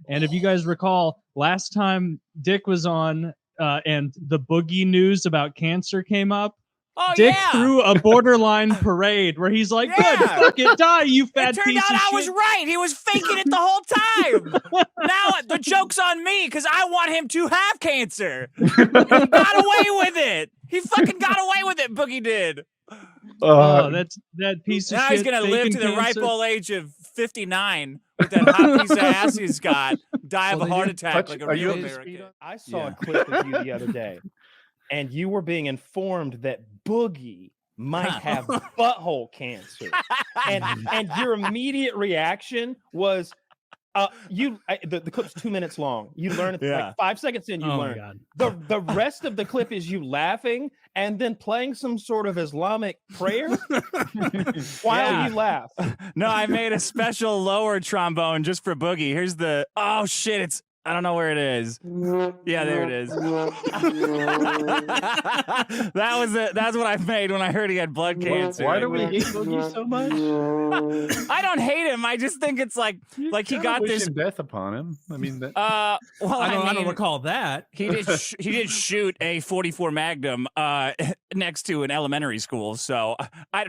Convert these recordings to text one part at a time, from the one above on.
And if you guys recall, last time Dick was on and the Boogie news about cancer came up, Dick threw a borderline parade where he's like, good, fuck it, die, you fat piece of shit. It turned out I was right. He was faking it the whole time. Now the joke's on me because I want him to have cancer. He got away with it. He fucking got away with it, Boogie did. That's that piece of now shit. Now he's going to live to the ripe old age of 59 with that hot piece of ass he's got, die of a heart attack like a real American. I saw a clip of you the other day. And you were being informed that Boogie might have butthole cancer, and your immediate reaction was, the clip's 2 minutes long. You learn it like 5 seconds in. You learn the rest of the clip is you laughing and then playing some sort of Islamic prayer while you laugh. No, I made a special lower trombone just for Boogie. Here's the shit. I don't know where it is. Yeah, there it is. That's what I made when I heard he had blood cancer. Why do we hate Boogie so much? I don't hate him. I just think it's like he got this death upon him. I mean, I don't recall that. He did shoot a 44 Magnum next to an elementary school. So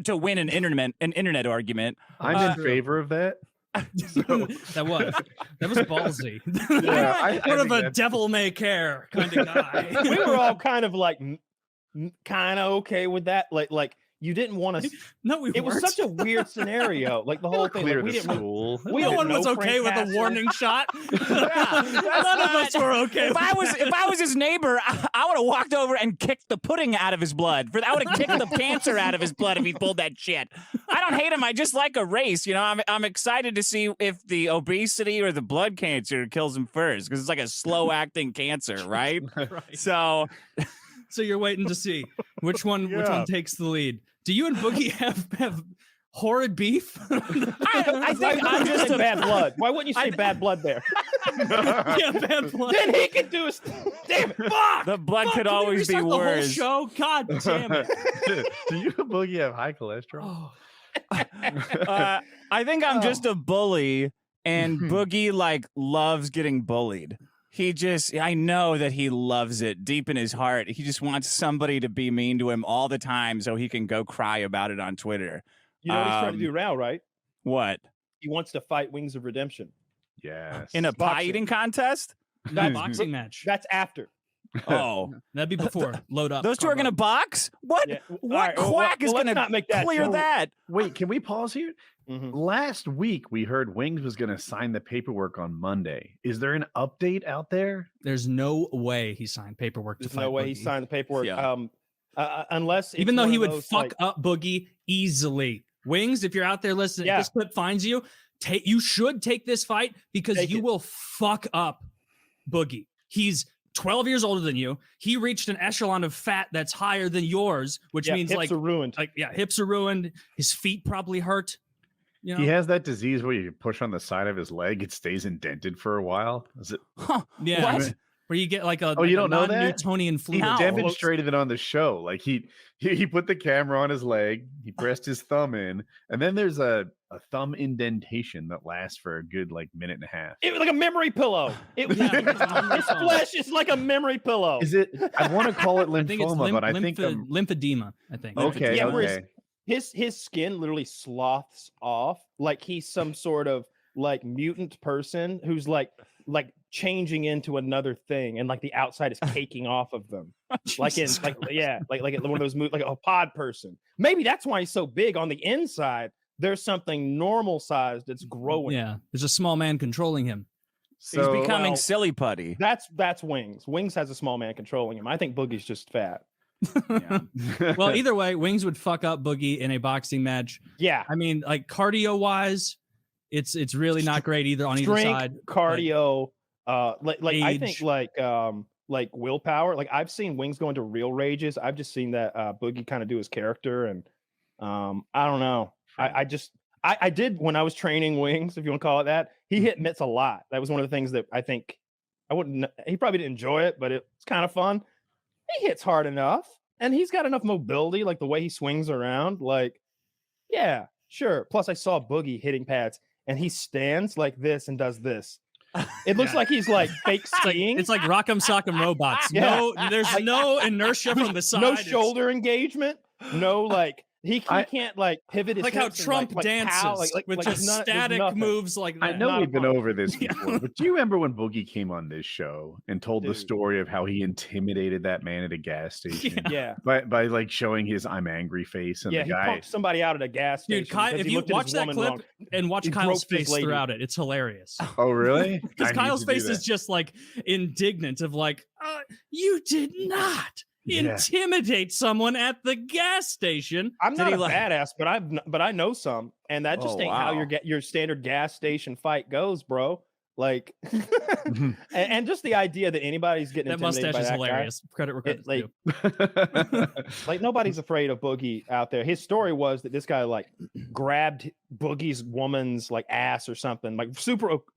to win an internet argument. I'm in favor of that. That was ballsy. Yeah, Sort of a devil may care kind of guy. We were all kind of like kind of okay with that. Like you didn't want to. No, we. It was such a weird scenario. Like the whole thing. Clear Like, the school. No one was okay with a warning shot. None of us were okay. If I was his neighbor, I would have walked over and kicked the pudding out of his blood. I would have kicked the cancer out of his blood if he pulled that shit. I don't hate him. I just like a race. You know, I'm excited to see if the obesity or the blood cancer kills him first because it's like a slow acting cancer, right? Right. So you're waiting to see which one takes the lead. Do you and Boogie have horrid beef? I think I'm just bad blood. Why wouldn't you say bad blood there? Yeah, bad blood. Then he could do his. Damn it! Fuck! The blood could always be worse. The whole show. God damn it! Do you and Boogie have high cholesterol? I think I'm just a bully, and Boogie loves getting bullied. I know that he loves it deep in his heart. He just wants somebody to be mean to him all the time so he can go cry about it on Twitter. You know what he's trying to do now, right? What? He wants to fight Wings of Redemption. Yes. In a pie eating contest? That boxing match. That's after. Oh. That'd be before. Load up. Those two are going to box? What? Yeah. What quack is going to clear that? Wait, can we pause here? Mm-hmm. Last week, we heard Wings was going to sign the paperwork on Monday. Is there an update out there? There's no way he signed paperwork. There's no way he signed the paperwork. Yeah. Unless even though he would fuck up Boogie easily. Wings, if you're out there listening, if this clip finds you, you should take this fight because you will fuck up Boogie. He's 12 years older than you. He reached an echelon of fat that's higher than yours, which means hips are ruined. Hips are ruined. His feet probably hurt. You know? He has that disease where you push on the side of his leg, it stays indented for a while. Is it? Yeah. What? Where you get like a you don't know that? Newtonian flu. He demonstrated it on the show. Like he put the camera on his leg, he pressed his thumb in, and then there's a thumb indentation that lasts for a good minute and a half. It was like a memory pillow. His flesh is like a memory pillow. Is it? I want to call it lymphoma, but I think lymphedema. I think. Okay. Yeah, okay. His skin literally sloughs off like he's some sort of mutant person who's like changing into another thing, and the outside is caking off of them, like one of those movies, like a pod person. Maybe that's why he's so big. On the inside, there's something normal sized that's growing. Yeah, there's a small man controlling him. So, he's becoming silly putty. That's Wings. Wings has a small man controlling him. I think Boogie's just fat. Yeah. Well, either way, Wings would fuck up Boogie in a boxing match. Yeah, I mean, cardio wise, it's really not great either on either side. Cardio, I think willpower. I've seen Wings go into real rages. I've just seen that Boogie kind of do his character, and I don't know. I did when I was training Wings, if you want to call it that. He hit mitts a lot. That was one of the things that I think he probably didn't enjoy it, but it's kind of fun. He hits hard enough, and he's got enough mobility, the way he swings around. Yeah, sure. Plus, I saw Boogie hitting pads, and he stands like this and does this. It looks like he's like fake skiing. It's like Rock'em Sock'em Robots. Yeah. No, there's no inertia from the side. No shoulder engagement. No, like he can't like pivot his like how hips Trump and, dances with just static moves like that. I know we've been over this before, but do you remember when Boogie came on this show and told the story of how he intimidated that man at a gas station? Yeah. By like showing his "I'm angry" face, and the he guy punked somebody out at a gas station. Dude, if you watch that clip and watch Kyle's face throughout it, it's hilarious. Oh, really? Because Kyle's face is just like indignant of like, you did not intimidate someone at the gas station. I'm not a badass, but I know some, and that just ain't how your standard gas station fight goes, bro. Like, and just the idea that anybody's getting that mustache is hilarious. Credit where credit's due. Like nobody's afraid of Boogie out there. His story was that this guy like grabbed Boogie's woman's like ass or something, like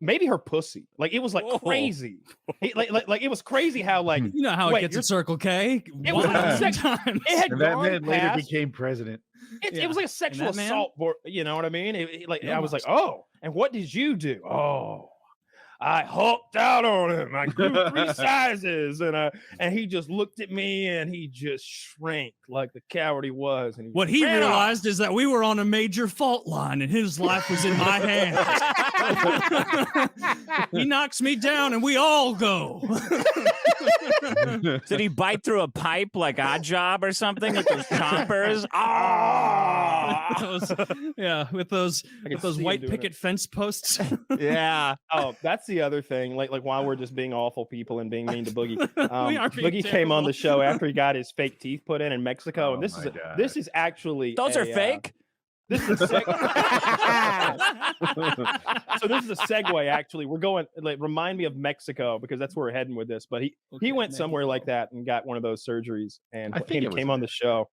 maybe her pussy. Like it was like crazy. Like it was crazy how like you know how it gets at Circle K. It was like and that man later became president. It was like a sexual assault. You know what I mean? I was like, oh, and what did you do? Oh. I hulked out on him. I grew 3 sizes, and he just looked at me and he just shrank like the coward he was. And what he realized is that we were on a major fault line, and his life was in my hands. He knocks me down, and we all go. Did he bite through a pipe like Odd Job or something with those chompers? With those white picket fence posts. Yeah. Oh, that's the other thing. Like while we're just being awful people and being mean to Boogie, Boogie came on the show after he got his fake teeth put in Mexico, and this is actually those are fake. This is a so this is a segue. Actually, we're going remind me of Mexico because that's where we're heading with this. But he went somewhere like that and got one of those surgeries, and came on the show.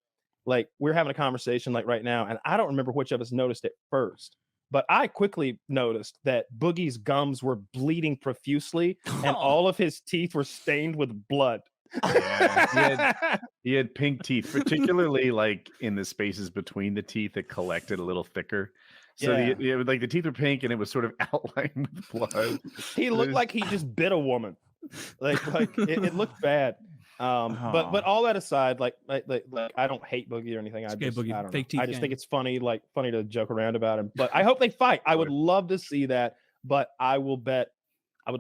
Like we're having a conversation like right now, and I don't remember which of us noticed it first, but I quickly noticed that Boogie's gums were bleeding profusely, and all of his teeth were stained with blood. Yeah, he had pink teeth, particularly like in the spaces between the teeth that collected a little thicker. So the teeth were pink and it was sort of outlined with blood. He looked like he just bit a woman. Like it looked bad. But all that aside, like I don't hate Boogie or anything. I just think it's funny to joke around about him. But I hope they fight. I would love to see that. But I would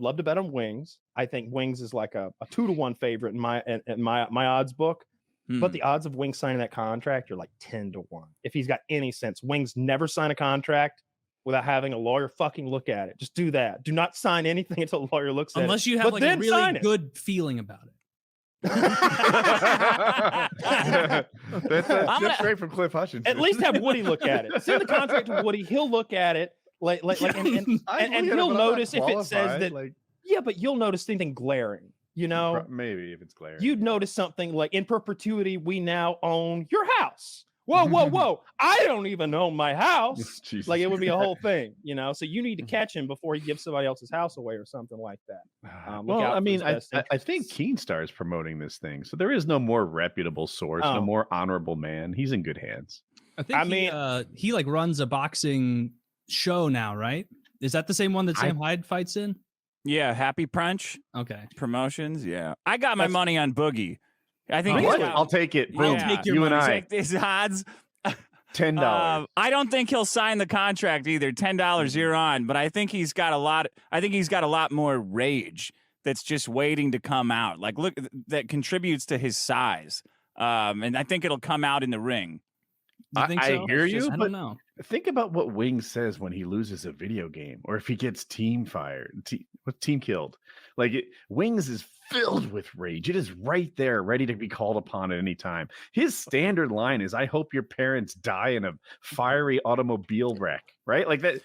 love to bet on Wings. I think Wings is like a 2-to-1 favorite in my odds book. But the odds of Wings signing that contract are like 10-to-1. If he's got any sense, Wings never sign a contract without having a lawyer fucking look at it. Just do that. Do not sign anything until a lawyer looks at it. Unless you have like a really good feeling about it. That's straight from Cliff Hutchins. At least have Woody look at it. Send the contract to Woody. He'll look at it. And he'll notice if it says that. Yeah, but you'll notice anything glaring. You know, maybe if it's glaring, you'd notice something like in perpetuity. We now own your house. Whoa! I don't even own my house. Like it would be a whole thing, you know. So you need to catch him before he gives somebody else's house away or something like that. Well, I mean, I think Keenstar is promoting this thing, so there is no more reputable source, no more honorable man. He's in good hands. I think he like runs a boxing show now, right? Is that the same one that Sam Hyde fights in? Yeah, Happy Punch. Okay. Promotions. Yeah, I got my money on Boogie. I think I'll take it. Boom. I'll take your you money. and I. Take these odds. $10. I don't think he'll sign the contract either. $10 you're on, but I think he's got a lot. I think he's got a lot more rage that's just waiting to come out. Like, look, that contributes to his size. And I think it'll come out in the ring. You think so? I hear you. I don't know. Think about what Wings says when he loses a video game or if he gets team killed. Like Wings is filled with rage. It is right there, ready to be called upon at any time. His standard line is, "I hope your parents die in a fiery automobile wreck." Right? Like that.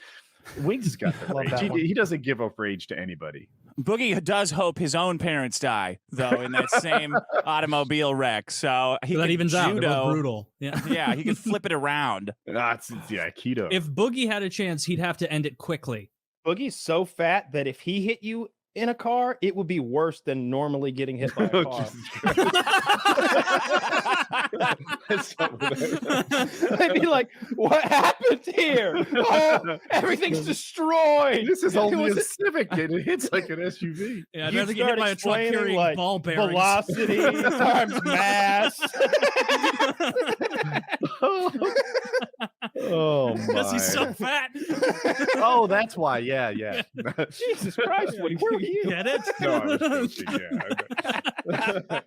Wings has got the rage. He doesn't give up rage to anybody. Boogie does hope his own parents die, though, in that same automobile wreck. So that evens out. Brutal. Yeah, he can flip it around. Keto. If Boogie had a chance, he'd have to end it quickly. Boogie's so fat that if he hit you in a car, it would be worse than normally getting hit by a car. I'd be like, what happened here? Oh, everything's destroyed. This is only a Civic, and it hits like an SUV. Yeah, I'd rather get hit by a truck carrying like ball bearings. Velocity times mass. Oh my! Because he's so fat. Oh, that's why. Yeah. Jesus Christ, Woody, where were you? Get it? No, I was joking. Yeah.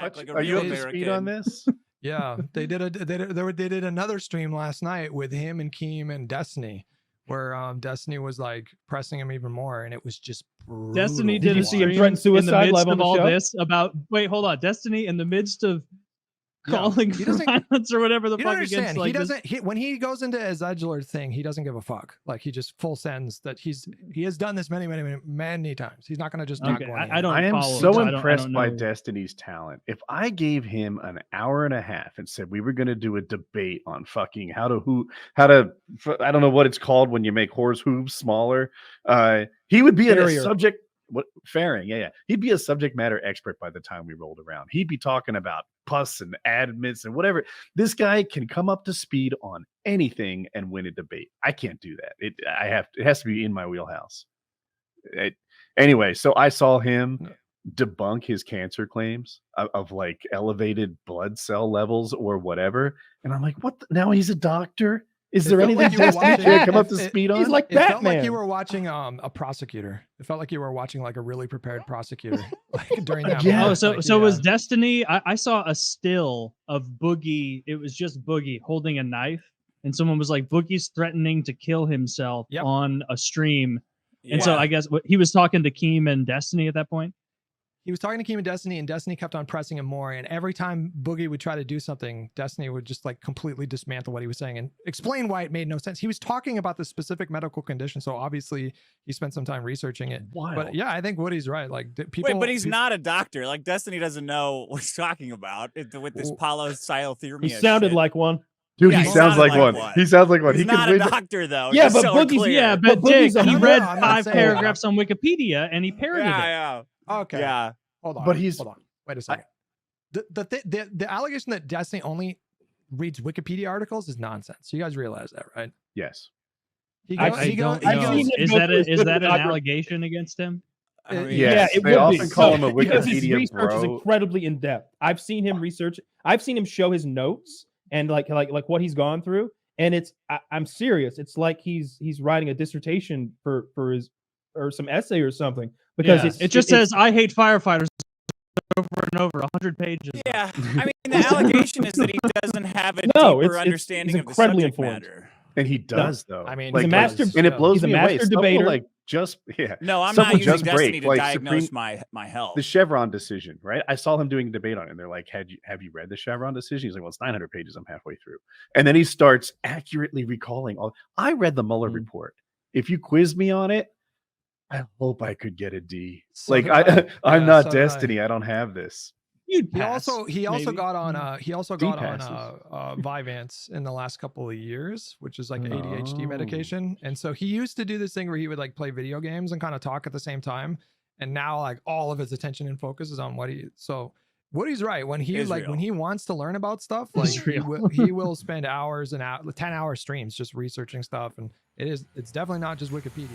Like a Are you real up to speed American. on this? Yeah, they did another stream last night with him and Keem and Destiny, where Destiny was like pressing him even more, and it was just brutal. Destiny did a see him stream threaten in the suicide midst live on of the all show? this about. Wait, hold on. Destiny in the midst of calling he for doesn't- violence or whatever the You don't fuck against understand. like He this. doesn't. When he goes into his Edgeler thing, he doesn't give a fuck. Like he just full sends that he has done this many times. He's not going to just not Okay, go. I don't. I am follow so him, I impressed don't by know. Destiny's talent. If I gave him an hour and a half and said we were going to do a debate on fucking how to I don't know what it's called when you make horse hooves smaller, he would be a subject. What fairing? Yeah. He'd be a subject matter expert by the time we rolled around. He'd be talking about pus and admits and whatever. This guy can come up to speed on anything and win a debate. I can't do that. It has to be in my wheelhouse. Anyway, so I saw him debunk his cancer claims of like elevated blood cell levels or whatever, and I'm like, what? Now he's a doctor. Is there anything you were Destiny can't come up to speed on? He's like It felt Batman. like you were watching a prosecutor. It felt like you were watching like a really prepared prosecutor like during that. Yeah. moment. Oh, Like, so was Destiny? I saw a still of Boogie. It was just Boogie holding a knife, and someone was like, "Boogie's threatening to kill himself Yep. on a stream." Yeah. And so I guess he was talking to Keem and Destiny at that point. He was talking to Keem and Destiny kept on pressing him more. And every time Boogie would try to do something, Destiny would just like completely dismantle what he was saying and explain why it made no sense. He was talking about the specific medical condition, so obviously he spent some time researching it. Wild. But yeah, I think Woody's right. Like people. Wait, but he's not a doctor. Like Destiny doesn't know what he's talking about with this polycytothermia. He sounded shit. like one. Dude, Yeah, he he sounds sounded like like one. one. He sounds like one. He's He not could a win. doctor though. Yeah, just but so we're Boogie's- clear. Yeah, but But Dick, Boogie's he a- read No, I'm not 5 saying paragraphs on Wikipedia and he parodied it. Yeah. Okay. Yeah. Hold on. But he's- hold on. Wait a second. The allegation that Destiny only reads Wikipedia articles is nonsense. You guys realize that, right? Yes. He I goes, I he goes, don't he know. goes, seen him Is go that through his is that an bibliography. allegation against him? I mean, Yes, it they would often be. call him a Because his Wikipedia research is bro. incredibly in depth. I've seen him research. I've seen him show his notes and like what he's gone through. And I'm serious. It's like he's writing a dissertation for his or some essay or something because Yeah. It just says I hate firefighters over and over 100 pages. Yeah, I mean the allegation is that he doesn't have a No, deeper it's understanding of the incredibly subject informed. matter. And he does though. I mean, like, he's a master- and it blows he's a me away. master Stuff will, debater. like just No, I'm Stuff not will using just Destiny break, to like diagnose Supreme- my health. the Chevron decision, right? I saw him doing a debate on it, and they're like, have you read the Chevron decision? He's like, well, it's 900 pages. I'm halfway through. And then he starts accurately recalling all. I read the Mueller report. If you quiz me on it, I hope I could get a D. So like did I. I'm Yeah, not so did I. Destiny. I don't have this. You'd He pass, also maybe. got on passes. Vyvanse in the last couple of years, which is like ADHD Oh. medication. And so he used to do this thing where he would like play video games and kind of talk at the same time. And now like all of his attention and focus is on Woody's right. When he Israel. when he wants to learn about stuff, like he will spend hours and 10-hour streams just researching stuff. And it's definitely not just Wikipedia.